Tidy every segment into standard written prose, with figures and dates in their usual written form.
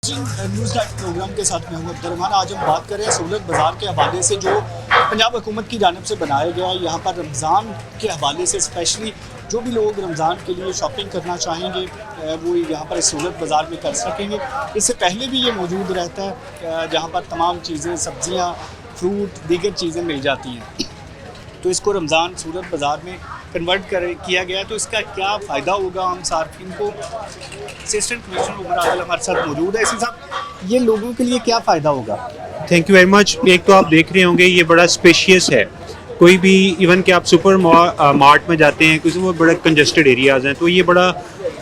News night programme के साथ मैं हूं अब्दुर्रहमान। आज हम बात कर रहे हैं सहूलत बाज़ार के हवाले से जो पंजाब हुकूमत की जानिब से बनाया गया है। यहाँ पर रमज़ान के हवाले से स्पेशली जो भी लोग रमज़ान के लिए शॉपिंग करना चाहेंगे वो यहाँ पर सहूलत बाज़ार में कर सकेंगे। इससे पहले भी ये मौजूद रहता है जहाँ पर तमाम चीज़ें, सब्ज़ियाँ, फ्रूट, दीगर चीज़ें मिल जाती हैं। तो इसको रमज़ान सहूलत बाज़ार में कन्वर्ट किया गया, तो इसका क्या फ़ायदा होगा हम सार्फिन को। असिस्टेंट कमिश्नर उमर आदिल हमारे साथ मौजूद है। इसी साहब, ये लोगों के लिए क्या फ़ायदा होगा? Thank you very much. एक तो आप देख रहे होंगे ये बड़ा स्पेशियस है। कोई भी इवन कि आप सुपर मार्ट में जाते हैं, किसी वो बड़े कंजस्टेड एरियाज़ हैं, तो ये बड़ा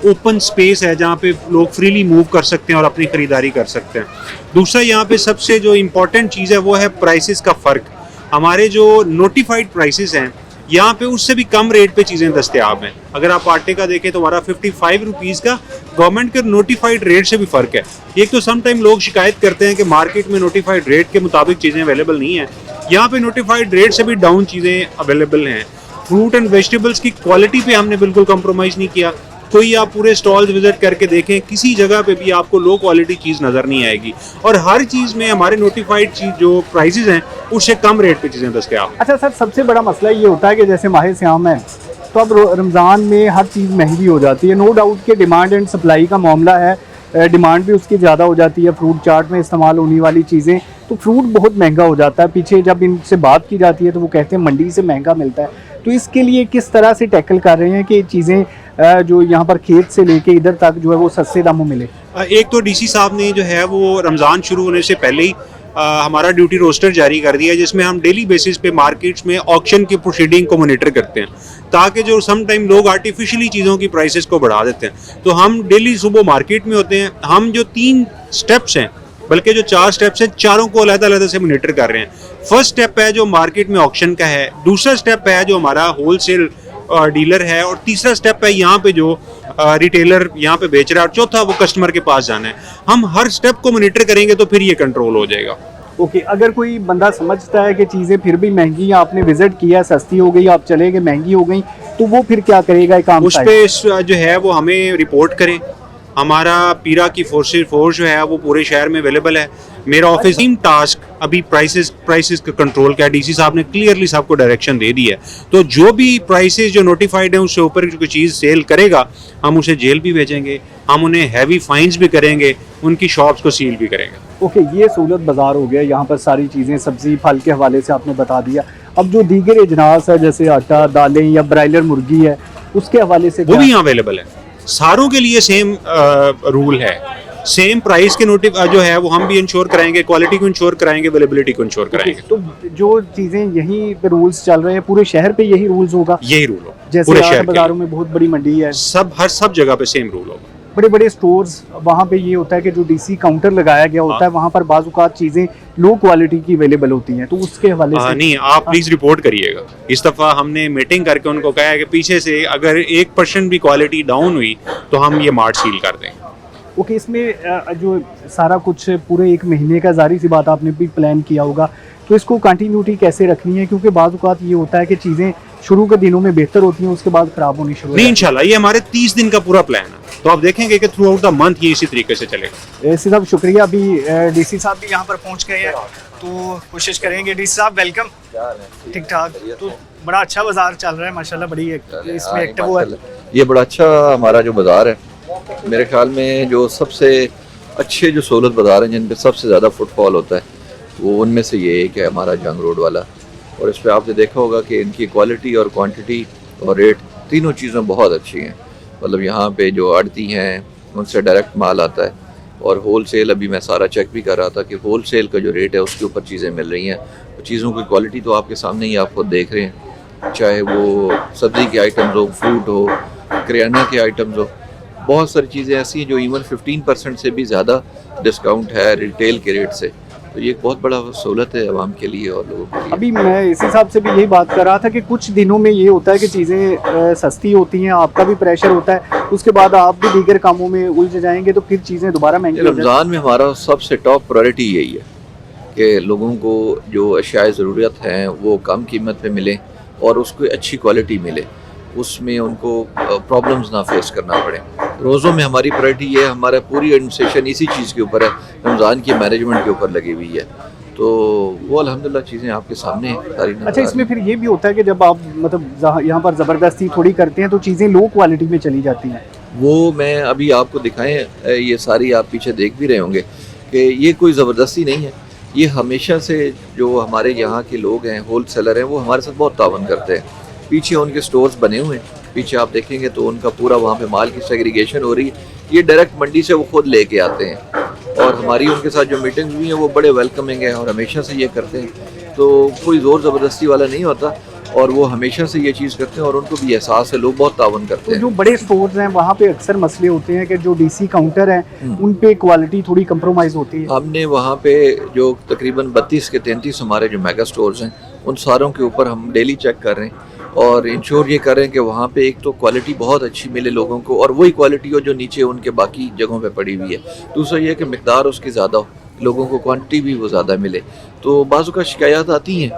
ओपन स्पेस है जहाँ पे लोग फ्रीली मूव कर सकते हैं और अपनी ख़रीदारी कर सकते हैं। दूसरा, यहाँ पे सबसे जो इम्पोर्टेंट चीज़ है वो है प्राइसेस का फ़र्क। हमारे जो नोटिफाइड प्राइसेस हैं यहाँ पे उससे भी कम रेट पे चीज़ें दस्तयाब हैं। अगर आप आटे का देखें तो हमारा 55 रुपीज़ का गवर्नमेंट के नोटिफाइड रेट से भी फ़र्क है। एक तो सम टाइम लोग शिकायत करते हैं कि मार्केट में नोटिफाइड रेट के मुताबिक चीज़ें अवेलेबल नहीं हैं, यहाँ पे नोटिफाइड रेट से भी डाउन चीज़ें अवेलेबल हैं। फ्रूट एंड वेजिटेबल्स की क्वालिटी पे हमने बिल्कुल कम्प्रोमाइज़ नहीं किया। कोई आप पूरे स्टॉल्स विजिट करके देखें, किसी जगह पे भी आपको लो क्वालिटी चीज़ नज़र नहीं आएगी, और हर चीज़ में हमारे नोटिफाइड चीज़ जो प्राइसेस हैं उससे कम रेट पे चीज़ें दस्तयाब। अच्छा सर, सबसे बड़ा मसला ये होता है कि जैसे माह सियाम है तो अब रमज़ान में हर चीज़ महंगी हो जाती है। नो डाउट कि डिमांड एंड सप्लाई का मामला है, डिमांड भी उसकी ज़्यादा हो जाती है। फ्रूट चाट में इस्तेमाल होने वाली चीज़ें, तो फ्रूट बहुत महंगा हो जाता है। पीछे जब इनसे बात की जाती है तो वो कहते हैं मंडी से महंगा मिलता है। तो इसके लिए किस तरह से टैकल कर रहे हैं कि चीज़ें जो यहाँ पर खेत से लेके इधर तक जो है वो सस्ते दामों मिले? एक तो डीसी साहब ने जो है वो रमज़ान शुरू होने से पहले ही हमारा ड्यूटी रोस्टर जारी कर दिया है, जिसमें हम डेली बेसिस पे मार्केट्स में ऑक्शन की प्रोसीडिंग को मॉनिटर करते हैं, ताकि जो सम टाइम लोग आर्टिफिशियली चीज़ों की प्राइसेस को बढ़ा देते हैं। तो हम डेली सुबह मार्केट में होते हैं। हम जो 3 स्टेप्स हैं, बल्कि जो 4 स्टेप्स हैं, चारों को अलग-अलग से मॉनिटर कर रहे हैं। फर्स्ट स्टेप है जो मार्केट में ऑक्शन का है, दूसरा स्टेप है जो हमारा होलसेल डीलर है, और तीसरा स्टेप है यहाँ पे जो रिटेलर यहाँ पे बेच रहा है, और चौथा वो कस्टमर के पास जाना है। हम हर स्टेप को मॉनिटर करेंगे तो फिर ये कंट्रोल हो जाएगा। ओके, अगर कोई बंदा समझता है कि चीज़ें फिर भी महंगी, आपने विजिट किया, सस्ती हो गई, आप चले गए, महंगी हो गई, तो वो फिर क्या करेगा? काम उस पर जो है वो हमें रिपोर्ट करें। हमारा पीरा की फोर्स जो है वो पूरे शहर में अवेलेबल है। मेरा ऑफिस टीम टास्क अभी प्राइसेस का कंट्रोल का डीसी साहब ने क्लियरली सबको डायरेक्शन दे दी है। तो जो भी प्राइसेस जो नोटिफाइड है उससे ऊपर कोई चीज़ सेल करेगा, हम उसे जेल भी भेजेंगे, हम उन्हें हैवी फाइन्स भी करेंगे, उनकी शॉप्स को सील भी करेंगे। ओके, ये सहूलत बाज़ार हो गया। यहाँ पर सारी चीज़ें, सब्ज़ी, फल के हवाले से आपने बता दिया। अब जो दीगर अजनास है जैसे आटा, दालें या ब्रायलर मुर्गी है, उसके हवाले से वो भी यहाँ अवेलेबल है। सारों के लिए सेम रूल है, सेम प्राइस के जो है वो हम भी इंश्योर कराएंगे, क्वालिटी को इंश्योर कराएंगे, अवेलेबिलिटी को इंश्योर कराएंगे। तो जो चीज़ें यहीं पे रूल्स चल रहे हैं, पूरे शहर पे यही रूल्स होगा? यही रूल होगा जैसे पूरे शहर बाजारों में बहुत बड़ी मंडी है, सब जगह पे सेम रूल होगा। बड़े बड़े स्टोर्स, वहाँ पे ये होता है कि जो डीसी काउंटर लगाया गया होता है, वहाँ पर बाज़-औक़ात चीज़ें लो क्वालिटी की अवेलेबल होती हैं, तो उसके हवाले से नहीं, आप प्लीज़ रिपोर्ट करिएगा। इस दफ़ा हमने मीटिंग करके उनको कहा है कि पीछे से अगर 1% भी क्वालिटी डाउन हुई तो हम ये मार्ट सील कर देंगे। ओके, इसमें जो सारा कुछ पूरे 1 महीने का, ज़ाहिर सी बात आपने भी प्लान किया होगा, तो इसको कंटिन्यूटी कैसे रखनी है? क्योंकि बाज़-औक़ात ये होता है कि चीज़ें शुरू के दिनों में बेहतर होती हैं, उसके बाद ख़राब होनी शुरू हो जाती है। इंशाल्लाह ये हमारे 30 दिन का पूरा प्लान है, तो आप देखेंगे कि थ्रू आउट द मंथ ये इसी तरीके से चलेगा। एसी साहब शुक्रिया। अभी डीसी साहब भी यहाँ पर पहुँच गए हैं, तो कोशिश करेंगे। डीसी साहब वेलकम। ठीक ठाक, तो बड़ा अच्छा बाज़ार चल रहा है माशाल्लाह, बड़ी इसमें एक्टिव हुआ है। ये बड़ा अच्छा हमारा जो बाज़ार है, मेरे ख्याल में जो सबसे अच्छे जो सहूलत बाज़ार हैं जिन पे सबसे ज़्यादा फुटफॉल होता है, वो उनमें से ये एक है हमारा जंग रोड वाला। और इस पर आपने देखा होगा कि इनकी क्वालिटी और क्वांटिटी और रेट तीनों चीज़ें बहुत अच्छी हैं। मतलब यहाँ पे जो आड़ती हैं उनसे डायरेक्ट माल आता है, और होल सेल, अभी मैं सारा चेक भी कर रहा था कि होल सेल का जो रेट है उसके ऊपर चीज़ें मिल रही हैं। तो चीज़ों की क्वालिटी तो आपके सामने ही आप खुद देख रहे हैं, चाहे वो सब्ज़ी के आइटम्स हो, फ्रूट हो, करियाना के आइटम्स हो, बहुत सारी चीज़ें ऐसी हैं जो इवन 15% से भी ज़्यादा डिस्काउंट है रिटेल के रेट से। तो ये एक बहुत बड़ा सहूलत है आवाम के लिए और लोगों के लिए। अभी मैं इस हिसाब से भी यही बात कर रहा था कि कुछ दिनों में ये होता है कि चीज़ें सस्ती होती हैं, आपका भी प्रेशर होता है, उसके बाद आप भी दीगर कामों में उलझ जाएंगे, तो फिर चीज़ें दोबारा महंगी हो जाएंगी। रमज़ान में हमारा सबसे टॉप प्रायोरिटी यही है कि लोगों को जो अशियाए ज़रूरत हैं वो कम कीमत पे मिले और उसको अच्छी क्वालिटी मिले, उसमें उनको प्रॉब्लम्स ना फेस करना पड़े। रोज़ों में हमारी प्रायोरिटी ये है, हमारा पूरी एडमिनिस्ट्रेशन इसी चीज़ के ऊपर है, रमज़ान की मैनेजमेंट के ऊपर लगी हुई है। तो वो अल्हम्दुलिल्लाह चीज़ें आपके सामने सारी नज़र अच्छा, आ इसमें रही फिर ये भी होता है कि जब आप मतलब यहाँ पर ज़बरदस्ती थोड़ी करते हैं तो चीज़ें लो क्वालिटी में चली जाती हैं। हैं। वो मैं अभी आपको दिखाएं, ये सारी आप पीछे देख भी रहे होंगे कि ये कोई ज़बरदस्ती नहीं है। ये हमेशा से जो हमारे यहाँ के लोग हैं, होल सेलर हैं, वो हमारे साथ बहुत तावन करते हैं। पीछे उनके स्टोर्स बने हुए हैं, पीछे आप देखेंगे तो उनका पूरा वहाँ पे माल की सेग्रीगेशन हो रही है। ये डायरेक्ट मंडी से वो खुद लेके आते हैं और हमारी उनके साथ जो मीटिंग्स हुई हैं वो बड़े वेलकमिंग है और हमेशा से ये करते हैं। तो कोई ज़ोर ज़बरदस्ती वाला नहीं होता और वो हमेशा से ये चीज़ करते हैं और उनको भी एहसास है, लोग बहुत तावन करते तो हैं। जो बड़े स्टोर्स हैं वहाँ पे अक्सर मसले होते हैं कि जो डीसी काउंटर हैं उन पे क्वालिटी थोड़ी कंप्रोमाइज़ होती है। हमने वहाँ पे जो तकरीबन 32 के 33 हमारे जो मेगा स्टोर्स हैं उन सारों के ऊपर हम डेली चेक कर रहे हैं और इंश्योर ये कर रहे हैं कि वहाँ पे एक तो क्वालिटी बहुत अच्छी मिले लोगों को और वही क्वालिटी हो जो नीचे उनके बाकी जगहों पे पड़ी हुई है। दूसरा ये है कि मिकदार उसकी ज़्यादा हो, लोगों को क्वांटिटी भी वो ज़्यादा मिले। तो बाज़ू का शिकायत आती हैं,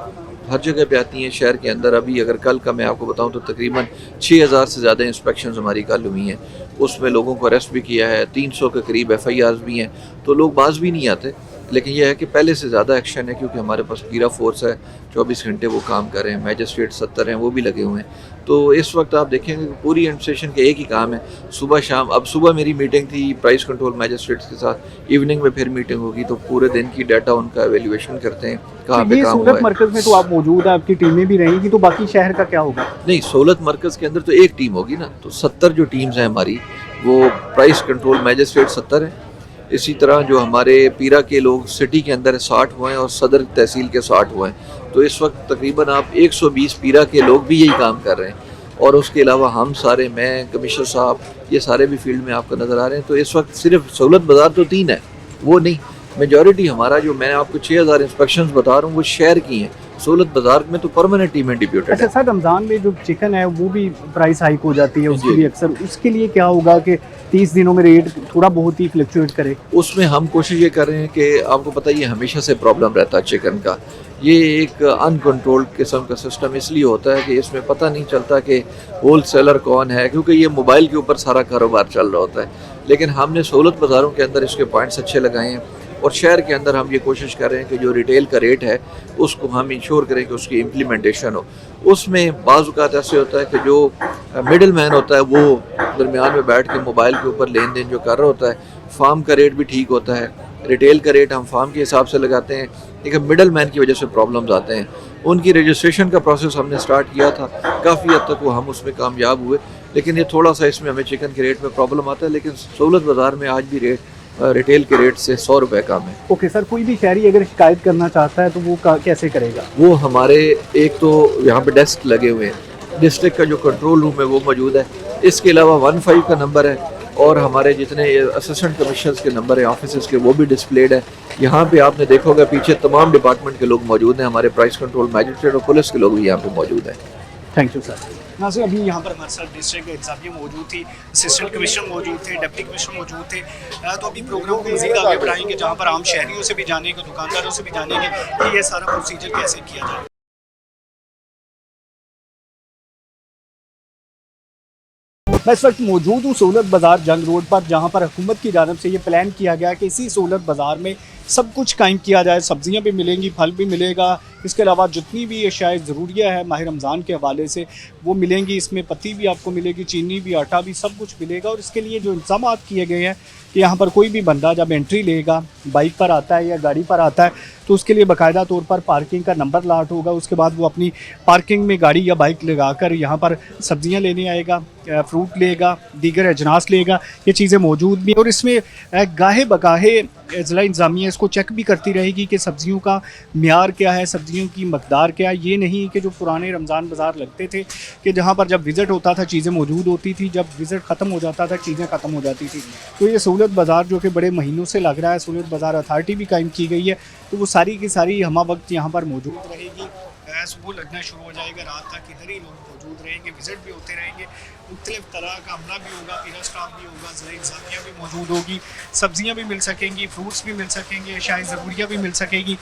हर जगह पे आती हैं शहर के अंदर। अभी अगर कल का मैं आपको बताऊं तो तकरीबन 6000 से ज़्यादा इंस्पेक्शंस हमारी कल हुई हैं, उसमें लोगों को अरेस्ट भी किया है, 300 के करीब FIRs भी हैं। तो लोग बाज़ भी नहीं आते, लेकिन यह है कि पहले से ज़्यादा एक्शन है क्योंकि हमारे पास पूरा फोर्स है, 24 घंटे वो काम कर रहे हैं, मैजिस्ट्रेट 70 हैं वो भी लगे हुए हैं। तो इस वक्त आप देखेंगे कि पूरी एडमिनिस्ट्रेशन के एक ही काम है, सुबह शाम। अब सुबह मेरी मीटिंग थी प्राइस कंट्रोल मैजिस्ट्रेट्स के साथ, इवनिंग में फिर मीटिंग होगी तो पूरे दिन की डाटा उनका एवेल्यूएशन करते हैं कहाँ पे ये काम हुआ सूरत है। मरकज़ में तो आप मौजूद हैं, आपकी टीमें भी रहेंगी, तो बाकी शहर का क्या होगा? नहीं, सहूलत मरकज़ के अंदर तो एक टीम होगी ना, तो 70 जो टीम्स हैं हमारी, वो प्राइस कंट्रोल मैजिस्ट्रेट 70 हैं। इसी तरह जो हमारे पीरा के लोग सिटी के अंदर 60 हुए हैं और सदर तहसील के 60 हुए हैं। तो इस वक्त तकरीबन आप 120 पीरा के लोग भी यही काम कर रहे हैं और उसके अलावा हम सारे, मैं, कमिश्नर साहब, ये सारे भी फील्ड में आपको नज़र आ रहे हैं। तो इस वक्त सिर्फ सहूलत बाज़ार तो 3 है, वो नहीं, मेजॉरिटी हमारा जो मैं आपको 6000 इंस्पेक्शंस बता रहा हूँ वो शहर की हैं। सहूलत बाज़ार में तो परमानेंट टीमें डिप्यूटेड अच्छा है। सर, रमज़ान में जो चिकन है वो भी प्राइस हाइक हो जाती है उसके जी। लिए अक्सर, उसके लिए क्या होगा कि 30 दिनों में रेट थोड़ा बहुत ही फ्लक्चुएट करे? उसमें हम कोशिश ये कर रहे हैं कि आपको पता है ये हमेशा से प्रॉब्लम रहता है चिकन का। ये एक अनकंट्रोल्ड किस्म का सिस्टम इसलिए होता है कि इसमें पता नहीं चलता कि होल सेलर कौन है, क्योंकि ये मोबाइल के ऊपर सारा कारोबार चल रहा होता है। लेकिन हमने सहूलत बाज़ारों के अंदर इसके पॉइंट्स अच्छे लगाए हैं और शहर के अंदर हम ये कोशिश कर रहे हैं कि जो रिटेल का रेट है उसको हम इंश्योर करें कि उसकी इम्प्लीमेंटेशन हो। उसमें बाज़ औक़ात ऐसे होता है कि जो मिडल मैन होता है वो दरमियान में बैठ के मोबाइल के ऊपर लेन देन जो कर रहा होता है, फार्म का रेट भी ठीक होता है, रिटेल का रेट हम फार्म के हिसाब से लगाते हैं, लेकिन मिडल मैन की वजह से प्रॉब्लम्स आते हैं। उनकी रजिस्ट्रेशन का प्रोसेस हमने स्टार्ट किया था, काफ़ी हद तक वो हम उसमें कामयाब हुए, लेकिन ये थोड़ा सा इसमें हमें चिकन के रेट में प्रॉब्लम आता है। लेकिन सहूलत बाज़ार में आज भी रेट रिटेल के रेट से 100 रुपये कम है। ओके सर, कोई भी शहरी अगर शिकायत करना चाहता है तो वो कैसे करेगा? वो हमारे एक तो यहाँ पे डेस्क लगे हुए हैं, डिस्ट्रिक्ट का जो कंट्रोल रूम है वो मौजूद है, इसके अलावा 15 का नंबर है और हमारे जितने असिस्टेंट कमिश्नर्स के नंबर हैं ऑफिस के वो भी डिस्प्लेड है। यहाँ पे आपने देखा होगा पीछे तमाम डिपार्टमेंट के लोग मौजूद हैं, हमारे प्राइस कंट्रोल मैजिस्ट्रेट और पुलिस के लोग भी यहाँ पे मौजूद हैं। Thank you sir. नाज़रीन, अभी यहाँ पर हमारे साथ डिस्ट्रिक्ट इंतजामिया मौजूद थी, असिस्टेंट कमिश्नर मौजूद थे, डिप्टी कमिश्नर मौजूद थे। तो अभी प्रोग्राम को मज़ीद आगे बढ़ाएंगे जहाँ पर आम शहरियों से भी जानेंगे, दुकानदारों से भी जानेंगे कि ये सारा प्रोसीजर कैसे किया जाए। मैं इस वक्त मौजूद हूँ सहूलत बाज़ार जंग रोड पर, जहाँ पर हुकूमत की जानिब से ये प्लान किया गया कि इसी सहूलत बाज़ार में सब कुछ कायम किया जाए। सब्जियाँ भी मिलेंगी, फल भी मिलेगा, इसके अलावा जितनी भी अशाए ज़रूरिया है माह रमज़ान के हवाले से वो मिलेंगी। इसमें पत्ती भी आपको मिलेगी, चीनी भी, आटा भी, सब कुछ मिलेगा। और इसके लिए जो इंतजाम किए गए हैं कि यहाँ पर कोई भी बंदा जब एंट्री लेगा, बाइक पर आता है या गाड़ी पर आता है, तो उसके लिए बाकायदा तौर पर पार्किंग का नंबर लाट होगा। उसके बाद वो अपनी पार्किंग में गाड़ी या बाइक लगाकर यहाँ पर सब्जियाँ लेने आएगा, फ्रूट लेगा, दीगर अजनास लेगा, ये चीज़ें मौजूद भी। और इसमें गाहे बगाहे ज़िला इंतज़ामिया इसको चेक भी करती रहेगी कि सब्ज़ियों का म्यार क्या है, सब्ज़ियों की मकदार क्या है। ये नहीं कि जो पुराने रमज़ान बाज़ार लगते थे कि जहाँ पर जब विज़िट होता था चीज़ें मौजूद होती थी, जब विज़िट ख़त्म हो जाता था चीज़ें ख़त्म हो जाती थी। तो ये सहूलत बाज़ार जो कि बड़े महीनों से लग रहा है, सहूलत बाज़ार अथॉरिटी भी कायम की गई है, तो वो सारी की सारी हमा वक्त यहाँ पर मौजूद रहेगी। सुबह लगना शुरू हो जाएगा, रात तक इधर ही लोग मौजूद रहेंगे, विज़िट भी होते रहेंगे, मुख्तलिफ तरह का अमला भी होगा, पीरा स्टाफ भी होगा, ज़िला इंतज़ामिया भी मौजूद होगी, सब्ज़ियाँ भी मिल सकेंगी, फ्रूट्स भी मिल सकेंगे, अशाए ज़रूरिया भी मिल सकेगी।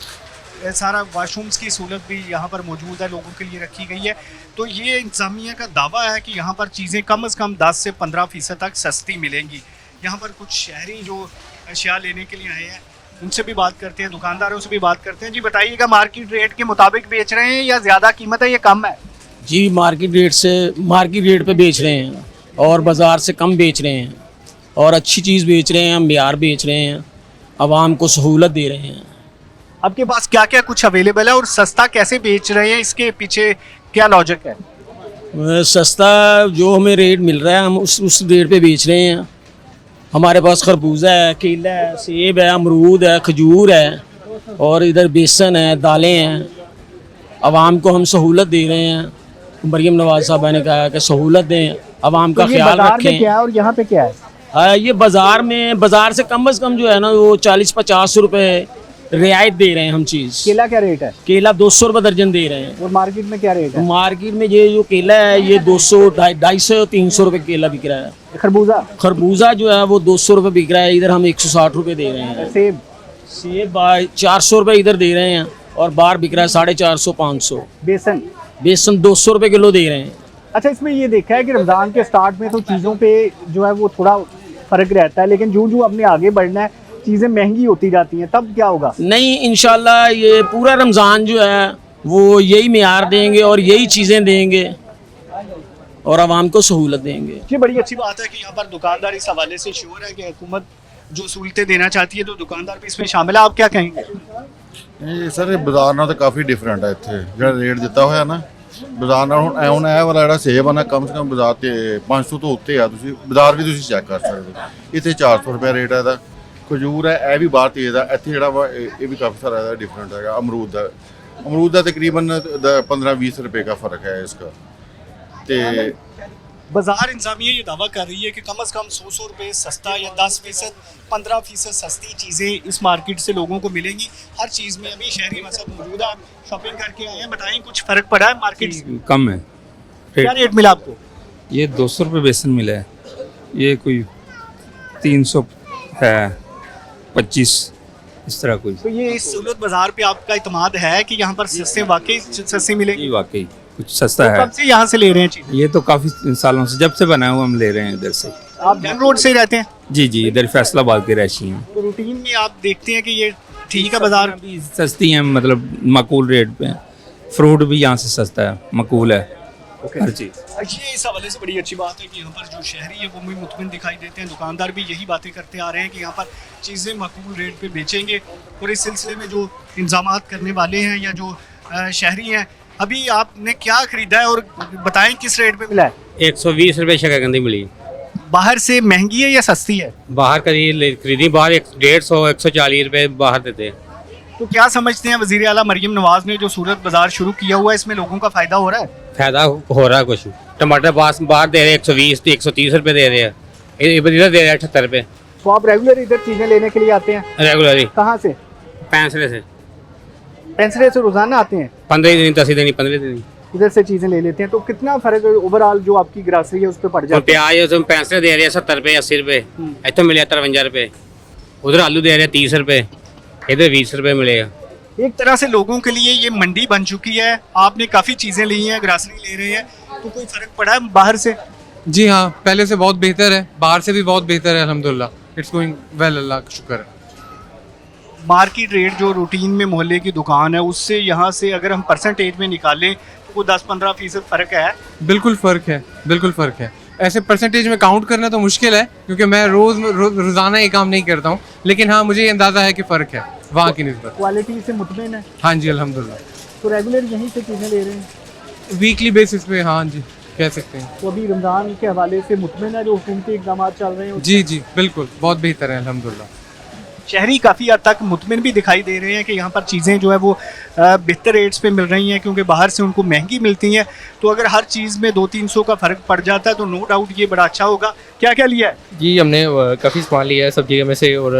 सारा वाशरूम्स की सहूलत भी यहाँ पर मौजूद है, लोगों के लिए रखी गई है। तो ये इंतज़ामिया का दावा है कि यहाँ पर चीज़ें कम से कम 10 से 15% तक सस्ती मिलेंगी। यहाँ पर कुछ शहरी जो अशिया लेने के लिए आए हैं उनसे भी बात करते हैं, दुकानदारों से भी बात करते हैं। जी बताइएगा, मार्केट रेट के मुताबिक बेच रहे हैं या ज़्यादा कीमत है या कम है? जी मार्केट रेट पे बेच रहे हैं और बाज़ार से कम बेच रहे हैं और अच्छी चीज़ बेच रहे हैं, मेयार बेच रहे हैं, आवाम को सहूलत दे रहे हैं। आपके पास क्या क्या कुछ अवेलेबल है और सस्ता कैसे बेच रहे हैं, इसके पीछे क्या लॉजिक है? सस्ता जो हमें रेट मिल रहा है हम उस रेट पे बेच रहे हैं। हमारे पास खरबूजा है, केला है, सेब है, अमरूद है, खजूर है और इधर बेसन है, दालें हैं। आवाम को हम सहूलत दे रहे हैं। मरीम नवाज साहबा ने कहा कि सहूलत दें, आवाम का ख्याल रखें। क्या है और यहाँ पे क्या है? ये बाज़ार से कम जो है ना वो 40-50 रुपए रियायत दे रहे हैं हम चीज़। केला क्या रेट है केला 200 रुपये दर्जन दे रहे हैं। और मार्केट में क्या रेट है? मार्केट में ये जो केला है ये 200, 250, 300 रुपये केला बिक रहा है। खरबूजा जो है वो 200 रुपये बिक रहा है, इधर हम 160 रुपये दे रहे हैं। सेब 400 रुपये इधर दे रहे हैं और बाहर बिक रहा है 450-500। बेसन 200 रुपये किलो दे रहे हैं। अच्छा, इसमें ये देखा है कि रमज़ान के स्टार्ट में तो चीज़ों पे जो है वो थोड़ा फ़र्क रहता है, लेकिन जो अपने आगे बढ़ना है चीज़ें महंगी होती जाती हैं, तब क्या होगा? नहीं, इंशाल्लाह ये पूरा रमज़ान जो है वो यही मेयार देंगे और यही चीज़ें देंगे और आवाम को सहूलत देंगे। ये बड़ी अच्छी बात है कि यहाँ पर दुकानदार इस हवाले से श्योर है कि हुकूमत जो सहूलतें देना चाहती है तो दुकानदार भी इसमें शामिल है। आप क्या कहेंगे? ਇਹ ਸਰ ਬਾਜ਼ਾਰ ਨਾਲ ਤਾਂ ਕਾਫੀ ਡਿਫਰੈਂਟ ਹੈ। ਇੱਥੇ ਜਿਹੜਾ ਰੇਟ ਦਿੱਤਾ ਹੋਇਆ ਨਾ ਬਾਜ਼ਾਰ ਨਾਲ, ਹੁਣ ਇਹ ਵਾਲਾ ਜਿਹੜਾ ਸੇਬ ਆ ਨਾ ਕਮ ਸੇ ਕਮ ਬਾਜ਼ਾਰ ਤੇ 500 ਤੋਂ ਉੱਤੇ ਆ। ਤੁਸੀਂ ਬਾਜ਼ਾਰ ਵੀ ਤੁਸੀਂ ਚੈੱਕ ਕਰ ਸਕਦੇ ਹੋ, ਇੱਥੇ 400 ਰੁਪਏ ਰੇਟ ਹੈ ਇਹਦਾ। ਖਜੂਰ ਹੈ ਇਹ ਵੀ ਬਾਹਰ ਤੇਜ਼ ਆ, ਇੱਥੇ ਜਿਹੜਾ ਵਾ ਇਹ ਵੀ ਕਾਫੀ ਸਾਰਾ ਇਹਦਾ ਡਿਫਰੈਂਟ ਹੈਗਾ। ਅਮਰੂਦ ਦਾ ਤਕਰੀਬਨ 15-20 रुपए का फ़र्क है इसका। ਤੇ बाजार इंतजामिया ये दावा कर रही है कि कम से कम 100 रुपये सस्ता या 10%, 15% सस्ती चीज़ें इस मार्केट से लोगों को मिलेंगी। हर चीज़ में अभी शहरी मसद मौजूद है। आप शॉपिंग करके आए हैं, बताएं कुछ फ़र्क पड़ा है मार्केट से? कम है। क्या रेट मिला आपको? ये 200 रुपये बेसन मिला है, ये कोई 300 है, 25 इस तरह कोई। तो ये इस सहूलत बाजार पे आपका इतमाद है कि यहाँ पर सस्ते वाकई सस्ते मिलेंगे? ये वाकई कुछ सस्ता तो है। कब से यहाँ से ले रहे हैं चीज़? ये तो काफ़ी सालों से, जब से बना हुआ हम ले रहे हैं इधर से। आप जंग रोड से ही रहते हैं? जी, इधर फैसलाबाद के रैशी हैं। तो रूटीन में आप देखते हैं कि ये ठीक है बाजार भी सस्ती हैं, मतलब माकूल रेट पे। फ्रूट भी यहाँ से सस्ता है, माकूल है हर चीज़। ये इस हवाले से बड़ी अच्छी बात है कि यहाँ पर जो शहरी है वो भी मुतमिन दिखाई देते हैं। दुकानदार भी यही बातें करते आ रहे हैं कि यहाँ पर चीज़ें माकूल रेट पे बेचेंगे। और इस सिलसिले में जो इंतजामात करने वाले हैं या जो शहरी हैं, अभी आपने क्या खरीदा है और बताएं किस रेट पे मिला है? 120 रुपये शकरकंदी मिली। बाहर से महंगी है या सस्ती है? बाहर खरीदी बाहर 150 140 रुपये बाहर देते हैं। तो क्या समझते हैं वज़ीर आला मरीम नवाज ने जो सूरत बाजार शुरू किया हुआ है, इसमें लोगों का फ़ायदा हो रहा है? फ़ायदा हो रहा है कुछ। टमाटर बाहर दे रहे हैं 120 130 रुपये दे रहे हैं, इधर दे रहे हैं 78 रुपये। तो आप रेगुलर इधर चीज़ें लेने के लिए आते हैं? रेगुलर ही। कहाँ से? पैंसले से। पेंसरे से रोज़ाना आते हैं? 15 दिन 10 दिन 15 दिन इधर से चीज़ें ले लेते हैं। तो कितना फ़र्क ओवरऑल जो आपकी ग्रासरी है उस पर पड़ और जाता है? प्याज हम पैंसले दे रहे हैं 70 रुपये 80 रुपये, इतना मिले 53 रुपये। उधर आलू दे रहे हैं 30 रुपये, इधर 20 रुपये मिलेगा। एक तरह से लोगों के लिए ये मंडी बन चुकी है। आपने काफ़ी चीज़ें ली हैं, ग्रासरी ले रहे हैं, तो कोई फ़र्क पड़ा है बाहर से? जी हाँ, पहले से बहुत बेहतर है, बाहर से भी बहुत बेहतर है अल्हम्दुलिल्लाह। इट्स गोइंग वेल, अल्लाह का शुक्र है। मार्केट रेट जो रूटीन में मोहल्ले की दुकान है उससे यहाँ से अगर हम परसेंटेज में निकालें तो वो 10-15% फ़र्क है? बिल्कुल फ़र्क है, बिल्कुल फ़र्क है। ऐसे परसेंटेज में काउंट करना तो मुश्किल है क्योंकि मैं रोज़ाना ये काम नहीं करता हूँ, लेकिन हाँ मुझे ये अंदाज़ा है कि फ़र्क है वहाँ की निस्बत। क्वालिटी से मुतमिन है? हाँ जी अल्हम्दुलिल्लाह। तो रेगुलर यहीं से चीज़ें ले रहे हैं? वीकली बेसिस पे, हाँ जी कह सकते हैं। तो अभी रमज़ान के हवाले से मुतमिन है जो हुकूमती इक़दाम चल रहे हैं? जी जी बिल्कुल, बहुत बेहतर है अल्हम्दुलिल्लाह। शहरी काफ़ी हद तक मुतमिन भी दिखाई दे रहे हैं कि यहाँ पर चीज़ें जो है वो बेहतर रेट्स पे मिल रही हैं, क्योंकि बाहर से उनको महंगी मिलती हैं। तो अगर हर चीज़ में 200-300 का फ़र्क पड़ जाता है तो नो डाउट ये बड़ा अच्छा होगा। क्या क्या लिया है? जी हमने काफ़ी सामान लिया है सब्जी में से और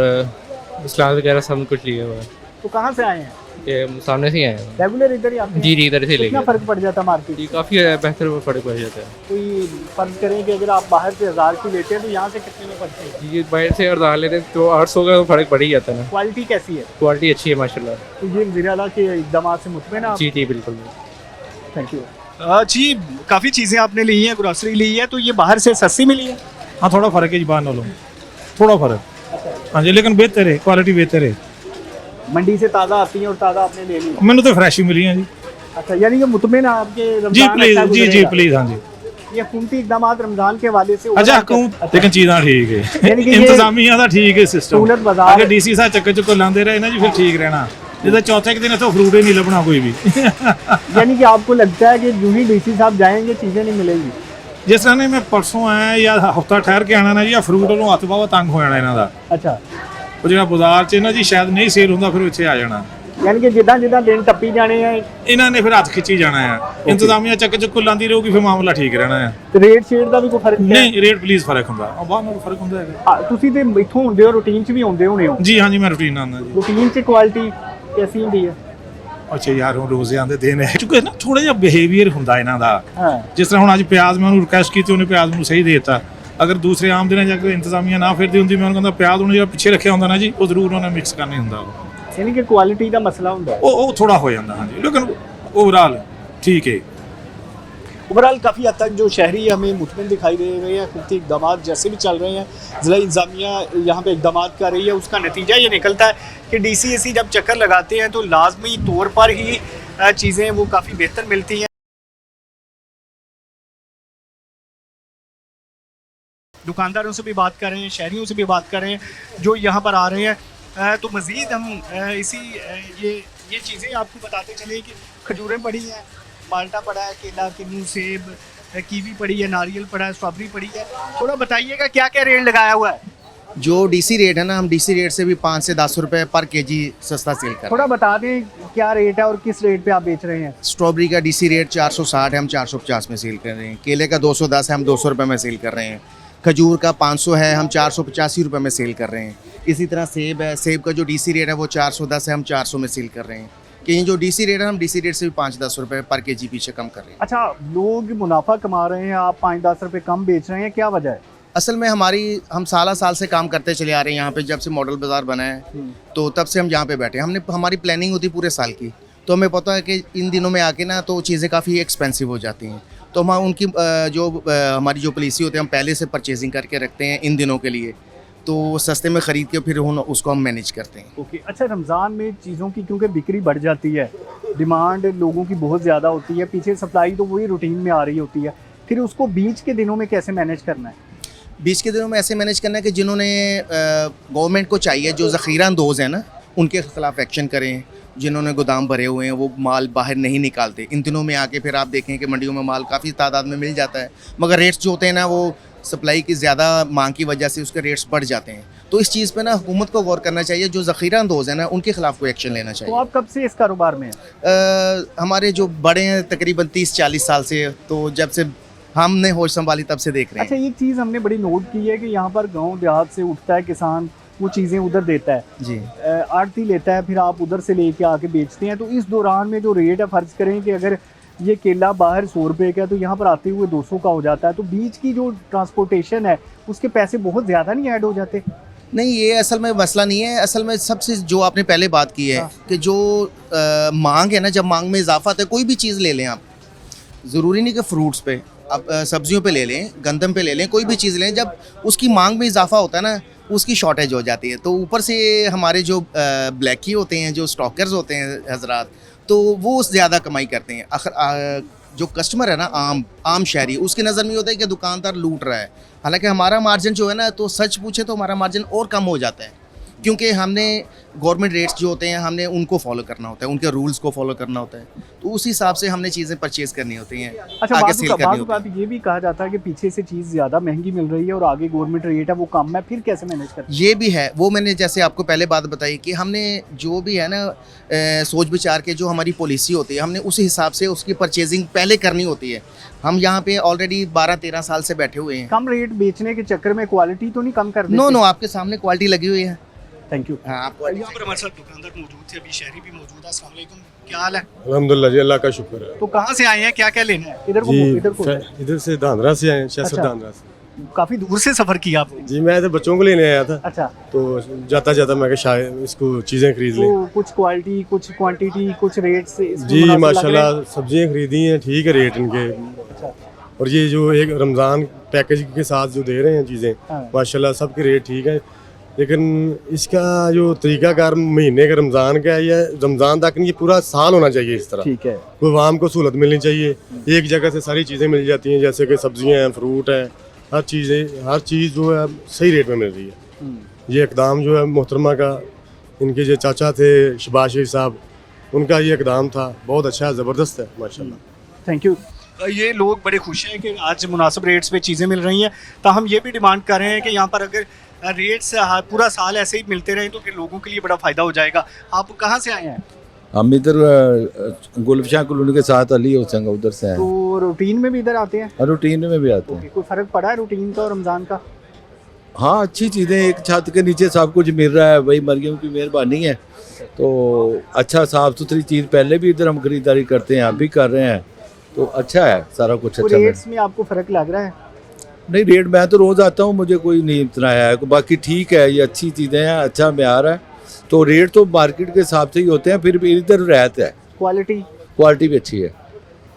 सलाद वगैरह सब कुछ लिया हुआ है। तो कहाँ से आए हैं? ये सामने से ही आए हैं। रेगुलर इधर ही आते जी हैं? जी, इधर से कितना लेके फर्क पड़ जाता है मार्केट? जी काफ़ी बेहतर फर्क पड़ जाता है। कोई फर्क करें कि अगर आप बाहर से 1000 की लेते हैं तो यहाँ से कितने में पड़ती है? जी बाहर से अगर दाल लेते हैं तो 800 का फर्क पड़ ही जाता है ना। क्वालिटी कैसी है? क्वालिटी अच्छी है माशाल्लाह। तो ये वज़ीर आला के इक़दाम से मुतमिन हैं आप? जी जी बिल्कुल। Thank you. जी काफ़ी चीज़ें आपने ली हैं, ग्रोसरी ली है, तो ये बाहर से सस्ती मिली है? हाँ थोड़ा फ़र्क है जी बाहर नालों, थोड़ा फ़र्क। हाँ जी लेकिन बेहतर है, क्वालिटी बेहतर है। मंडी से ताज़ा आती हैं और ताज़ा आपने ले ली? मैंने तो फ्रेश ही मिली है जी। अच्छा, यानी कि मुतमिन है आपके जी रमज़ान प्लीज़, अच्छा जी जी गुज़रेगा? प्लीज़, हाँ जी। ये हुकूमती इक़दाम रमज़ान के हवाले से अच्छा हुकूमत लेकिन चीज़ां ठीक है, यानी कि ये इंतजामिया दा ठीक है सिस्टम। सहूलत बाज़ार अगर डीसी साहब चक्कर चुक्कर लाते रहे ना जी फिर ठीक रहना, जिधर चौथे के दिन तो फ्रूट ही नहीं लभना कोई भी। यानी कि आपको लगता है कि जो ही डीसी साहब जाएंगे चीज़ें नहीं मिलेंगी? जिस तरह ने मैं परसों आया या हफ्ता ठहर के आना ना जी, फ्रूट वालों हत्थ बावा तंग हो जाना इन्हां दा। अच्छा, ਉਹ ਜਿਹੜਾ ਬਾਜ਼ਾਰ 'ਚ ਨਾ ਜੀ ਸ਼ਾਇਦ ਨਹੀਂ ਸੇਲ ਹੁੰਦਾ ਫਿਰ ਇੱਥੇ ਆ ਜਾਣਾ, यानी कि जिदा जिदा दिन टप्पी जाने हैं ਇਹਨਾਂ ਨੇ ਫਿਰ ਹੱਥ ਖਿੱਚੀ ਜਾਣਾ ਆ। ਇੰਤਜ਼ਾਮੀਆ ਚੱਕ ਚੱਕੂ ਲਾਂਦੀ ਰਹੂਗੀ ਫਿਰ ਮਾਮਲਾ ਠੀਕ ਰਹਿਣਾ ਆ। रेट शेट का भी कोई फर्क है? ਨਹੀਂ ਰੇਟ ਪਲੀਜ਼ ਫਰਕ ਹੁੰਦਾ, ਆ ਬਾਹਰ ਨਾਲ ਫਰਕ ਹੁੰਦਾ ਹੈਗਾ। ਤੁਸੀਂ ਤੇ ਇੱਥੋਂ ਹੁੰਦੇ ਹੋ, ਰੂਟੀਨ 'ਚ ਵੀ ਆਉਂਦੇ ਹੋਣੇ ਹੋ? ਜੀ ਹਾਂਜੀ ਮੈਂ ਰੂਟੀਨ ਆਉਂਦਾ ਜੀ। ਰੂਟੀਨ 'ਚ ਕੁਆਲਿਟੀ ਕੈਸੀ ਹੁੰਦੀ ਹੈ? ਅੱਛਾ ਯਾਰ ਹੁਣ ਰੋਜ਼ਿਆਂ ਦੇ ਦਿਨ ਹੈ ਕਿਉਂਕਿ ਨਾ ਥੋੜਾ ਜਿਹਾ ਬਿਹੇਵੀਅਰ ਹੁੰਦਾ ਇਹਨਾਂ ਦਾ। ਹਾਂ, ਜਿਸ ਤਰ੍ਹਾਂ ਹੁਣ ਅੱਜ ਪਿਆਜ਼ ਮੈਂ ਉਹਨੂੰ ਰਿਕਵੈਸਟ ਕੀਤੀ, ਉਹਨੇ ਪਿਆਜ਼ ਮੈਨੂੰ ਸਹੀ ਦੇ ਦਿੱਤਾ। ਅਗਰ ਦੂਸਰੇ ਆਮ ਦਿਨਾਂ ਜਾ ਕੇ ਇੰਤਜ਼ਾਮੀਆ ਨਾ ਫਿਰਦੀ ਹੁੰਦੀ, ਮੈਂ ਉਹਨੂੰ ਕਹਿੰਦਾ ਪਿਆਜ਼ ਉਹਨੇ ਜਿਹੜਾ ਪਿੱਛੇ ਰੱਖਿਆ ਹੁੰਦਾ ਨਾ ਜੀ ਉਹ ਜ਼ਰੂਰ ਉਹਨੇ ਮਿਕਸ ਕਰਨਾ ਹੀ ਹੁੰਦਾ। यानी कि क्वालिटी का मसला होता है। ਉਹ ਥੋੜਾ ਹੋ ਜਾਂਦਾ ਹਾਂਜੀ, ਲੇਕਿਨ ओवरऑल ठीक है। ओवरऑल काफ़ी हद तक जो शहरी हमें मुतमिन दिखाई दे रहे हैं, हुकूमती इक़दाम जैसे भी चल रहे हैं, ज़िला इंतज़ामिया यहाँ पे इक़दाम कर रही है, उसका नतीजा ये निकलता है कि DCAC जब चक्कर लगाते हैं तो लाजमी तौर पर ही चीज़ें वो काफ़ी बेहतर मिलती हैं। दुकानदारों से भी बात कर रहे हैं, शहरियों से भी बात कर रहे हैं जो यहाँ पर आ रहे हैं। तो मज़ीद हम इसी ये चीज़ें आपको बताते चले कि खजूरें पड़ी हैं, माल्टा पड़ा है, केला, किन्नू, सेब, कीवी पड़ी है, नारियल पड़ा है, स्ट्रॉबेरी पड़ी है। थोड़ा बताइएगा क्या क्या रेट लगाया हुआ है? जो डीसी रेट है ना, हम डीसी रेट से भी 5 से 10 रुपए पर केजी सस्ता सेल कर रहे हैं। थोड़ा बता दें क्या रेट है और किस रेट पे आप बेच रहे हैं? स्ट्रॉबेरी का डीसी रेट 460 है, हम 450 में सेल कर रहे हैं। केले का 210 है, हम 200 रुपये में सेल कर रहे हैं। खजूर का 500 है, हम 485 रुपये में सेल कर रहे हैं। इसी तरह सेब है, सेब का जो डीसी रेट है वो 410 है, हम 400 में सेल कर रहे हैं। कहीं जो डीसी रेट है, हम डीसी रेट से भी 5-10 रुपये पर केजी पीछे कम कर रहे हैं। अच्छा, लोग मुनाफा कमा रहे हैं, आप 5-10 रुपये कम बेच रहे हैं, क्या वजह है? असल में हम साल से काम करते चले आ रहे हैं यहाँ पे। जब से मॉडल बाज़ार बना है तो तब से हम यहाँ पे बैठे हैं। हमारी प्लानिंग होती पूरे साल की, तो हमें पता है कि इन दिनों में आके ना तो चीज़ें काफ़ी एक्सपेंसिव हो जाती हैं। तो हम उनकी हमारी जो पॉलिसी होती है, हम पहले से परचेजिंग करके रखते हैं इन दिनों के लिए, तो सस्ते में ख़रीद के फिर उसको हम मैनेज करते हैं। ओके, अच्छा, रमज़ान में चीज़ों की क्योंकि बिक्री बढ़ जाती है, डिमांड लोगों की बहुत ज़्यादा होती है, पीछे सप्लाई तो वही रूटीन में आ रही होती है, फिर उसको बीच के दिनों में कैसे मैनेज करना है? बीच के दिनों में ऐसे मैनेज करना है कि जिन्होंने गवर्नमेंट को चाहिए, जो ज़ख़ीरा अंदोज़ हैं ना, उनके ख़िलाफ़ एक्शन करें। जिन्होंने गोदाम भरे हुए हैं वो माल बाहर नहीं निकालते। इन दिनों में आके फिर आप देखें कि मंडियों में माल काफ़ी तादाद में मिल जाता है, मगर रेट्स जो होते हैं ना वो सप्लाई की ज़्यादा मांग की वजह से उसके रेट्स बढ़ जाते हैं। तो इस चीज़ पे ना हुकूमत को गौर करना चाहिए। जो ज़ख़ीरा अंदोज़ है ना, उनके ख़िलाफ़ कोई एक्शन लेना चाहिए। तो आप कब से इस कारोबार में हैं? हमारे जो बड़े हैं तकरीबन 30-40 साल से, तो जब से हमने होश संभाली तब से देख रहे हैं। अच्छा, एक चीज़ हमने बड़ी नोट की है कि यहाँ पर गांव देहात से उठता है किसान, वो चीज़ें उधर देता है, जी आड़ती लेता है, फिर आप उधर से लेके आके बेचते हैं। तो इस दौरान में जो रेट है, फ़र्ज़ करें कि अगर ये केला बाहर 100 रुपये का है तो यहाँ पर आते हुए 200 का हो जाता है, तो बीच की जो ट्रांसपोर्टेशन है उसके पैसे बहुत ज़्यादा नहीं ऐड हो जाते? नहीं, ये असल में मसला नहीं है। असल में सबसे जो आपने पहले बात की है कि जो मांग है ना, जब मांग में इजाफा आता है, कोई भी चीज़ ले लें आप, ज़रूरी नहीं कि फ्रूट्स पे, आप सब्जियों पे ले लें, गंदम पे ले लें, कोई भी चीज़ लें, जब उसकी मांग में इजाफा होता है ना, उसकी शॉर्टेज हो जाती है। तो ऊपर से हमारे जो ब्लैकी होते हैं, जो स्टॉकर्स होते हैं हजरात, तो वो ज़्यादा कमाई करते हैं। आखिर जो कस्टमर है ना, आम शहरी, उसकी नज़र में होता है कि दुकानदार लूट रहा है। हालांकि हमारा मार्जिन जो है ना, तो सच पूछे तो हमारा मार्जिन और कम हो जाता है, क्योंकि हमने गवर्नमेंट रेट्स जो होते हैं हमने उनको फॉलो करना होता है, उनके रूल्स को फॉलो करना होता है, तो उस हिसाब से हमने चीज़ें परचेज़ करनी होती हैं। अच्छा, आगे बात सेल करनी होती है। ये भी कहा जाता है कि पीछे से चीज़ ज़्यादा महंगी मिल रही है और आगे गवर्नमेंट रेट है वो कम है, फिर कैसे मैनेज करते हैं? ये भी है, वो मैंने जैसे आपको पहले बात बताई कि हमने जो भी है ना सोच विचार के जो हमारी पॉलिसी होती है, हमने उसी हिसाब से उसकी परचेजिंग पहले करनी होती है। हम यहाँ पे ऑलरेडी 12-13 साल से बैठे हुए हैं। कम रेट बेचने के चक्कर में क्वालिटी तो नहीं कम कर देते? नो, आपके सामने क्वालिटी लगी हुई है। Thank you. हाँ आपको यहाँ पर हमारे साथ दुकानदार मौजूद थे, अभी शहरी भी मौजूद है। अस्सलाम वालेकुम, क्या हाल है? अल्हम्दुलिल्लाह जी, अल्लाह का शुक्र है। तो कहाँ से आए हैं, क्या क्या लेना है? इधर को इधर से धांधरा से आए हैं, शायद अच्छा। धांधरा से। काफी दूर से सफर किया आपने। जी मैं तो बच्चों को लेने आया था, अच्छा, तो जाता जाता मैं शायद इसको चीज़ें खरीद लें। तो कुछ क्वालिटी, कुछ क्वांटिटी, कुछ रेट से इसमें जी मुनासिब लग माशाल्लाह रहे हैं? सब्जियां खरीदी हैं, ठीक है रेट इनके। अच्छा, और ये जो एक रमज़ान पैकेज के साथ जो दे रहे हैं चीज़ें, हाँ। माशाल्लाह सबके रेट ठीक है। लेकिन इसका जो तरीकाकार महीने का रमज़ान का है, या रमज़ान तक नहीं, पूरा साल होना चाहिए इस तरह। ठीक है। कोई आवाम को सहूलत मिलनी चाहिए, एक जगह से सारी चीज़ें मिल जाती हैं, जैसे कि सब्जियां हैं, फ्रूट है, हर चीज़ जो है सही रेट में मिल रही है। ये इकदाम जो है मोहतरमा का, इनके जो चाचा थे शबाज शरीफ साहब, उनका ये इकदाम था, बहुत अच्छा है, ज़बरदस्त है माशाल्लाह। Thank you. ये लोग बड़े खुश हैं कि आज मुनासिब रेट्स पे चीज़ें मिल रही हैं। ताहम ये भी डिमांड कर रहे हैं कि यहाँ पर अगर रेट्स पूरा साल ऐसे ही मिलते रहें तो फिर लोगों के लिए बड़ा फ़ायदा हो जाएगा। आप कहाँ से आए हैं? हम इधर गुलफशाह कॉलोनी के साथ अली हुसैन का उधर से हैं। तो रूटीन में भी इधर आते हैं? रूटीन में भी आते हैं। कोई फ़र्क पड़ा है रूटीन का और रमज़ान का? हाँ अच्छी चीज़ें, एक छत के नीचे सब कुछ मिल रहा है, वही मरियम की मेहरबानी है। तो अच्छा साफ़ सुथरी चीज़, पहले भी इधर हम खरीदारी करते हैं, अब भी कर रहे हैं, तो अच्छा है सारा कुछ अच्छा। रेट्स में आपको फ़र्क लग रहा है? नहीं रेट मैं तो रोज़ आता हूँ, मुझे कोई नहीं इतना है, बाकी ठीक है, ये अच्छी चीज़ें हैं, अच्छा म्यार है। तो रेट तो मार्केट के हिसाब से ही होते हैं, फिर भी इधर रहता है, क्वालिटी भी अच्छी है।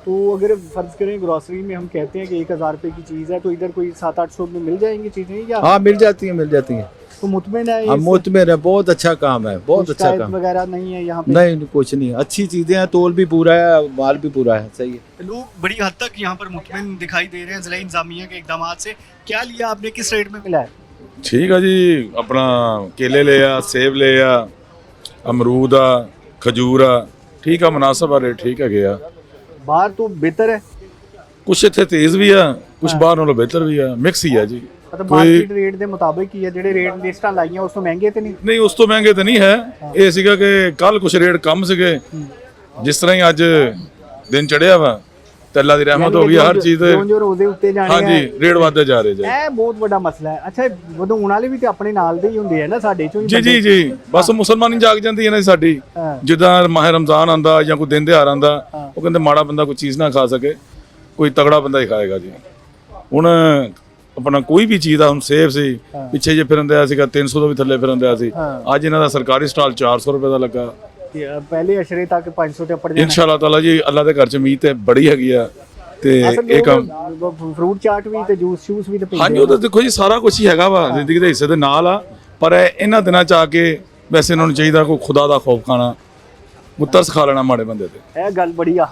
तो अगर फ़र्ज़ करें ग्रॉसरी में हम कहते हैं कि 1000 रुपये की चीज़ है, तो इधर कोई 700-800 में मिल जाएंगी चीज़ें या? हाँ मिल जाती हैं। तो मुतमिन है? हम मुतमिन है, बहुत अच्छा काम है, बहुत अच्छा काम वगैरह नहीं है यहाँ पे? नहीं कुछ नहीं, अच्छी चीज़ें हैं, तोल भी पूरा है, माल भी पूरा है, सही है। लोग बड़ी हद तक यहाँ पर मुतमिन दिखाई दे रहे हैं ज़िला इंतज़ामिया के इक़दामात से। क्या लिया आपने, किस रेट में मिला है? ठीक है जी, अपना केले ले आ, सेब ले आ, अमरूद आ, खजूर आ, ठीक है, मुनासिब रेट ठीक है गया। बाहर तो बेहतर है, कुछ इतने तेज़ भी है, कुछ बाहर नालों बेहतर भी है, मिक्स ही है जी। मतलब मार्केट रेट ਦੇ ਮੁਤਾਬਿਕ ਹੀ ਹੈ, ਜਿਹੜੇ ਰੇਟ ਲਿਸਟਾਂ ਲਾਈਆਂ ਉਸ ਤੋਂ ਮਹਿੰਗੇ ਤੇ ਨਹੀਂ? ਨਹੀਂ ਉਸ ਤੋਂ ਮਹਿੰਗੇ ਤਾਂ ਨਹੀਂ ਹੈ, ਇਹ ਸੀਗਾ ਕਿ ਕੱਲ ਕੁਛ ਰੇਟ ਕਮ ਸੀਗੇ, ਜਿਸ ਤਰ੍ਹਾਂ ਹੀ ਅੱਜ ਦਿਨ ਚੜਿਆ ਵਾ ਤੇ ਅੱਲਾ ਦੀ ਰਹਿਮਤ ਹੋ ਗਈ, ਹਰ ਚੀਜ਼ ਦੇ ਜੋ ਰੋਜ਼ੇ ਉੱਤੇ ਜਾਣੇ ਹਾਂਜੀ ਰੇਟ ਵਧਦੇ ਜਾ ਰਹੇ ਜੀ। ਇਹ ਬਹੁਤ ਵੱਡਾ ਮਸਲਾ ਹੈ। ਅੱਛਾ ਵਧਾਉਣ ਵਾਲੇ ਵੀ ਤੇ ਆਪਣੇ ਨਾਲ ਦੇ ਹੀ ਹੁੰਦੇ ਆ ਨਾ, ਸਾਡੇ ਚੋਂ ਹੀ ਜੀ ਜੀ ਜੀ, ਬਸ ਮੁਸਲਮਾਨੀ ਜਾਗ ਜਾਂਦੀ ਹੈ ਨਾ ਸਾਡੀ, ਜਿੱਦਾਂ ਮਾਹ ਰਮਜ਼ਾਨ ਆਂਦਾ ਜਾਂ ਕੋਈ ਦਿਨ ਦਿਹਾੜ ਆਂਦਾ, ਉਹ ਕਹਿੰਦੇ ਮਾੜਾ ਬੰਦਾ ਕੋਈ ਚੀਜ਼ ਨਾ ਖਾ ਸਕੇ, ਕੋਈ ਤਗੜਾ ਬੰਦਾ ਹੀ ਖਾਏਗਾ ਜੀ। ਹੁਣ ਆਪਣਾ ਕੋਈ ਵੀ ਚੀਜ਼ ਆ, ਹੁਣ ਸੇਬ ਸੀ ਪਿੱਛੇ ਜੇ ਫਿਰਨ ਦਿਆ ਸੀਗਾ 300 ਤੋਂ ਵੀ ਥੱਲੇ ਫਿਰਨ ਦਿਆ ਸੀ, ਅੱਜ ਇਹਨਾਂ ਦਾ ਸਰਕਾਰੀ ਸਟਾਲ 400 ਰੁਪਏ ਦਾ ਲੱਗਾ। ਪਹਿਲੇ ਅਸ਼ਰੇ ਤੱਕ 500 ਤੇ ਉੱਪਰ ਜਾਣਾ ਇਨਸ਼ਾਅੱਲਾ ਤਾਲਾ ਜੀ, ਅੱਲਾ ਦੇ ਘਰ ਚ ਉਮੀਦ ਤੇ ਬੜੀ ਹੈਗੀ ਆ। ਤੇ ਇਹ ਕੰਮ ਫਰੂਟ ਚਾਟ ਵੀ ਤੇ ਜੂਸ ਸ਼ੂਸ ਵੀ ਤੇ ਹਾਂਜੀ, ਉਹ ਤਾਂ ਦੇਖੋ ਜੀ ਸਾਰਾ ਕੁਝ ਹੀ ਹੈਗਾ ਵਾ, ਜ਼ਿੰਦਗੀ ਦੇ ਹਿੱਸੇ ਦੇ ਨਾਲ ਆ, ਪਰ ਇਹਨਾਂ ਦਿਨਾਂ ਚ ਆ ਕੇ ਵੈਸੇ ਇਹਨਾਂ ਨੂੰ ਚਾਹੀਦਾ ਕੋਈ ਖੁਦਾ ਦਾ ਖੌਫ ਖਾਣਾ, ਮੁੱਤਰਸ ਖਾ ਲੈਣਾ ਮਾੜੇ ਬੰਦੇ ਤੇ। ਇਹ ਗੱਲ ਬੜੀ ਆ।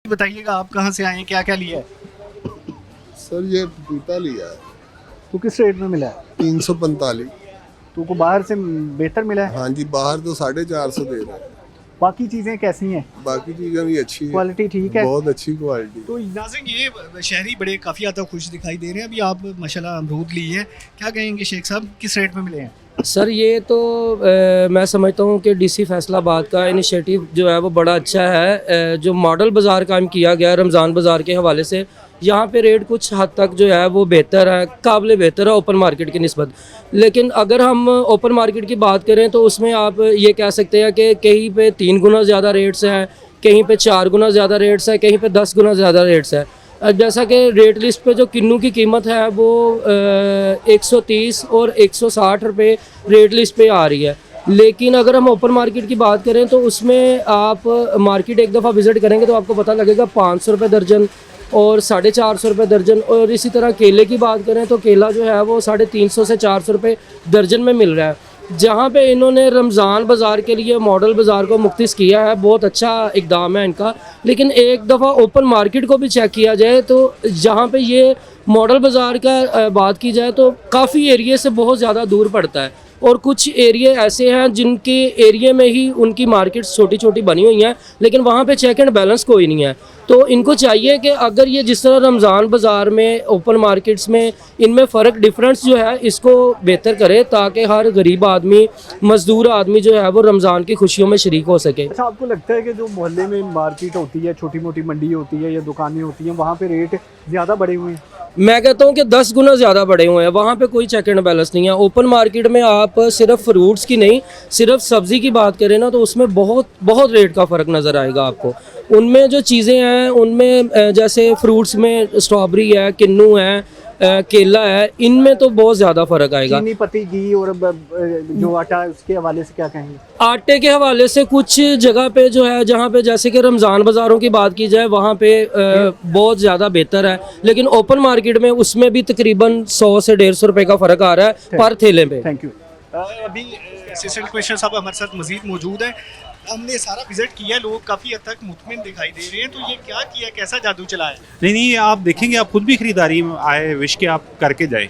बताइएगा आप कहाँ से आए हैं, क्या क्या लिया है? सर ये पपीता लिया है। तो किस रेट में मिला है? 345। तो को बाहर से बेहतर मिला है? हाँ जी, बाहर तो 450 दे रहे हैं। बाकी चीज़ें कैसी हैं? बाकी चीज़ें भी अच्छी हैं, क्वालिटी ठीक है, बहुत अच्छी क्वालिटी। तो नाज़रीन ये शहरी बड़े काफ़ी ज़्यादा खुश दिखाई दे रहे हैं। अभी आप माशाल्लाह अमरूद लिए हैं, क्या कहेंगे शेख साहब, किस रेट में मिले हैं? सर ये तो मैं समझता हूँ कि डीसी फैसलाबाद का इनिशिएटिव जो है वो बड़ा अच्छा है। जो मॉडल बाज़ार कायम किया गया रमज़ान बाज़ार के हवाले से, यहाँ पे रेट कुछ हद तक जो है वो बेहतर है, काबिल बेहतर है ओपन मार्केट की निस्बत। लेकिन अगर हम ओपन मार्केट की बात करें तो उसमें आप ये कह सकते हैं कि कहीं पे 3 गुना ज़्यादा रेट्स हैं, कहीं पे 4 गुना ज़्यादा रेट्स है, कहीं पे 10 गुना ज़्यादा रेट्स है। जैसा कि रेट लिस्ट पे जो किन्नू की कीमत है वो 130 और 160 रुपये रेट लिस्ट पे आ रही है। लेकिन अगर हम ओपन मार्केट की बात करें तो उसमें आप मार्केट एक दफ़ा विज़िट करेंगे तो आपको पता लगेगा 500 रुपये दर्जन और 450 रुपये दर्जन। और इसी तरह केले की बात करें तो केला जो है वो 350 से 400 रुपये दर्जन में मिल रहा है। जहाँ पे इन्होंने रमज़ान बाज़ार के लिए मॉडल बाज़ार को मुख्तस किया है, बहुत अच्छा इक़दाम है इनका। लेकिन एक दफ़ा ओपन मार्केट को भी चेक किया जाए तो जहाँ पे ये मॉडल बाज़ार का बात की जाए तो काफ़ी एरिए से बहुत ज़्यादा दूर पड़ता है और कुछ एरिए ऐसे हैं जिनके एरिए में ही उनकी मार्केट्स छोटी छोटी बनी हुई हैं, लेकिन वहाँ पे चेक एंड बैलेंस कोई नहीं है। तो इनको चाहिए कि अगर ये जिस तरह रमज़ान बाज़ार में ओपन मार्केट्स में इनमें फ़र्क डिफरेंस जो है इसको बेहतर करे ताकि हर गरीब आदमी मज़दूर आदमी जो है वो रमज़ान की खुशियों में शरीक हो सके। अच्छा, आपको लगता है कि जो मोहल्ले में मार्केट होती है, छोटी मोटी मंडी होती है या दुकानें होती हैं, वहाँ पे रेट ज़्यादा बढ़े हुए हैं? मैं कहता हूँ कि 10 गुना ज़्यादा बढ़े हुए हैं। वहाँ पे कोई चेक एंड बैलेंस नहीं है। ओपन मार्केट में आप सिर्फ फ्रूट्स की नहीं, सिर्फ सब्ज़ी की बात करें ना, तो उसमें बहुत बहुत रेट का फ़र्क नज़र आएगा आपको। उनमें जो चीज़ें हैं उनमें जैसे फ्रूट्स में स्ट्रॉबेरी है, किन्नू है, केला है, इनमें तो बहुत ज़्यादा फ़र्क आएगा। चीनी, पत्ती, घी और जो आटा है उसके हवाले से क्या कहेंगे? आटे के हवाले से कुछ जगह पे जो है, जहाँ पे जैसे कि रमज़ान बाज़ारों की बात की जाए, वहाँ पे बहुत ज़्यादा बेहतर है, लेकिन ओपन मार्केट में उसमें भी तकरीबन 100 से 150 रुपए का फ़र्क आ रहा है पर थैले पे। Thank you. अभी असिस्टेंट कमिश्नर साहब हमारे साथ मजीद मौजूद हैं। हमने सारा विजिट किया, लोग काफ़ी हद तक मुतमिन दिखाई दे रहे हैं। तो ये क्या किया, कैसा जादू चलाया? नहीं, आप देखेंगे, आप खुद भी खरीदारी में आए, विश के आप करके जाए।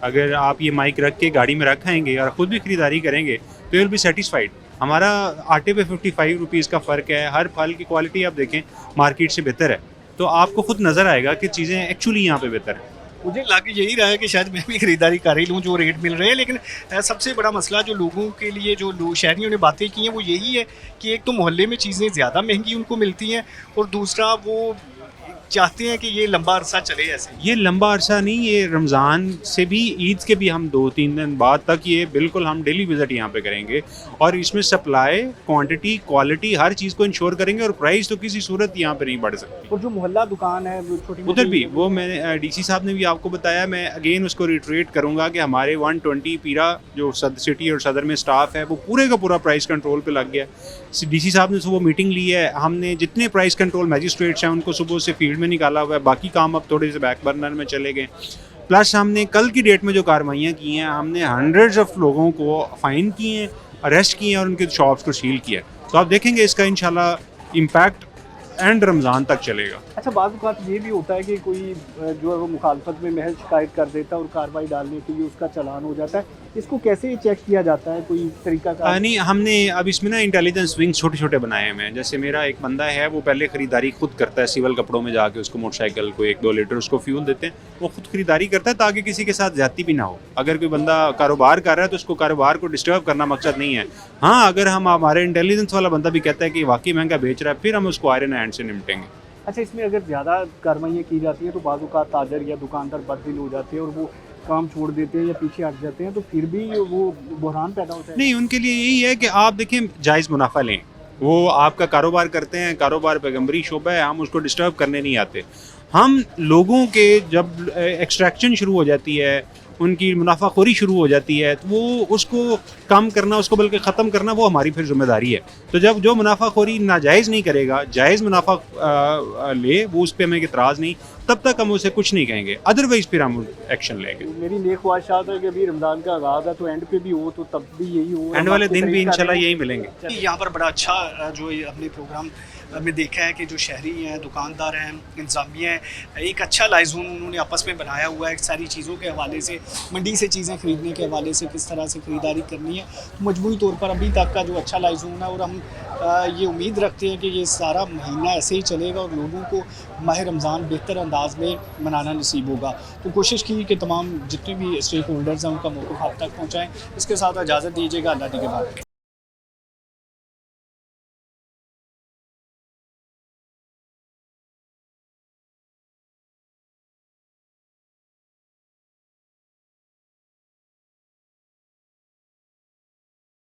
अगर आप ये माइक रख के गाड़ी में रख आएंगे और खुद भी खरीदारी करेंगे तो विल बी सेटिस्फाइड। हमारा आटे पे 55 रुपीज़ का फ़र्क है। हर फल की क्वालिटी आप देखें मार्केट से बेहतर है, तो आपको खुद नज़र आएगा कि चीज़ें एक्चुअली यहाँ पे बेहतर है। मुझे लग यही रहा है कि शायद मैं भी खरीदारी कर ही लूँ जो रेट मिल रहे हैं। लेकिन सबसे बड़ा मसला जो लोगों के लिए, जो लोग शहरियों ने बातें की हैं, वो यही है कि एक तो मोहल्ले में चीज़ें ज़्यादा महंगी उनको मिलती हैं, और दूसरा वो चाहते हैं कि ये लंबा अरसा चले। ऐसे ये लंबा अरसा नहीं, ये रमज़ान से भी, ईद के भी हम 2-3 दिन बाद तक ये बिल्कुल हम डेली विज़िट यहाँ पे करेंगे, और इसमें सप्लाई, क्वांटिटी, क्वालिटी हर चीज़ को इंश्योर करेंगे, और प्राइस तो किसी सूरत यहाँ पे नहीं बढ़ सकती। और जो मोहल्ला दुकान है वो छोटी उधर भी, वो मैंने डीसी साहब ने भी आपको बताया, मैं अगेन उसको रिट्रेट करूँगा कि हमारे 120 पीरा जो सिटी और सदर में स्टाफ है वो पूरे का पूरा प्राइस कंट्रोल पे लग गया। डीसी साहब ने सुबह मीटिंग ली है, हमने जितने प्राइस कंट्रोल मैजिस्ट्रेट्स हैं उनको सुबह से फील्ड में निकाला हुआ है, बाकी काम अब थोड़े से बैक बर्नर में चले गए। प्लस हमने कल की डेट में जो कार्रवाइयाँ की हैं, हमने हंड्रेड्स ऑफ लोगों को फाइन किए हैं, अरेस्ट किए हैं, और उनके शॉप्स को सील किया है। तो आप देखेंगे इसका इंशाल्लाह इम्पैक्ट एंड रमज़ान तक चलेगा। अच्छा, बाज़ औक़ात ये भी होता है कि कोई जो है वो मुखालफत में महज शिकायत कर देता है और कार्रवाई डालने के लिए उसका चालान हो जाता है। इसको कैसे चेक किया जाता है, कोई तरीका का? नहीं, हमने अब इसमें ना इंटेलिजेंस विंग्स छोटे छोटे बनाए हैं। जैसे मेरा एक बंदा है, वो पहले ख़रीदारी खुद करता है, सिविल कपड़ों में जाके उसको मोटरसाइकिल को 1-2 लीटर उसको फ्यूल देते हैं, वो खुद खरीदारी करता है ताकि किसी के साथ ज़्यादती भी ना हो। अगर कोई बंदा कारोबार कर रहा है तो उसको कारोबार को डिस्टर्ब करना मकसद नहीं है। हाँ, अगर हम, हमारे इंटेलिजेंस वाला बंदा भी कहता है कि वाकई महंगा बेच रहा है, फिर हम उसको आयरन हैंड से निपटेंगे। अच्छा, इसमें अगर ज़्यादा कार्रवाइयाँ की जाती हैं तो बाज़ औक़ात ताजर या दुकानदार बददिल हो जाते हैं और वो काम छोड़ देते हैं या पीछे हट जाते हैं, तो फिर भी वो बहरान पैदा होता है। नहीं, उनके लिए यही है कि आप देखें, जायज़ मुनाफा लें। वो आपका कारोबार करते हैं, कारोबार पैगम्बरी शोबा है, हम उसको डिस्टर्ब करने नहीं आते। हम लोगों के जब एक्सट्रैक्शन शुरू हो जाती है, उनकी मुनाफाखोरी शुरू हो जाती है, तो वो उसको कम करना, उसको बल्कि ख़त्म करना, वो हमारी फिर जिम्मेदारी है। तो जब जो मुनाफाखोरी नाजायज़ नहीं करेगा, जायज़ मुनाफा ले, वो उस पर हमें इतराज़ नहीं, तब तक हम उसे कुछ नहीं कहेंगे, अदरवाइज़ फिर हम एक्शन लेंगे। मेरी नेक ख्वाहिशात है कि अभी रमज़ान का आगाज़ है, तो एंड पे भी हो तो तब भी यही हो, एंड वाले दिन भी इंशाल्लाह यही मिलेंगे। यहाँ पर बड़ा अच्छा जो हमने प्रोग्राम में देखा है कि जो शहरी हैं, दुकानदार हैं, इंतज़ामिया है, एक अच्छा लाइजोन उन्होंने आपस में बनाया हुआ है सारी चीज़ों के हवाले से, मंडी से चीज़ें खरीदने के हवाले से, किस तरह से ख़रीदारी करनी है। तो मजमूई तौर पर अभी तक का जो अच्छा लाइजोन है, और हम ये उम्मीद रखते हैं कि ये सारा महीना ऐसे ही चलेगा और लोगों को माह रमज़ान बेहतर अंदाज में मनाना नसीब होगा। तो कोशिश की कि तमाम जितने भी स्टेक होल्डर्स हैं उनका मौक़िफ़ आप तक पहुँचाएँ। इसके साथ इजाज़त दीजिएगा, अल्लाह के बाद।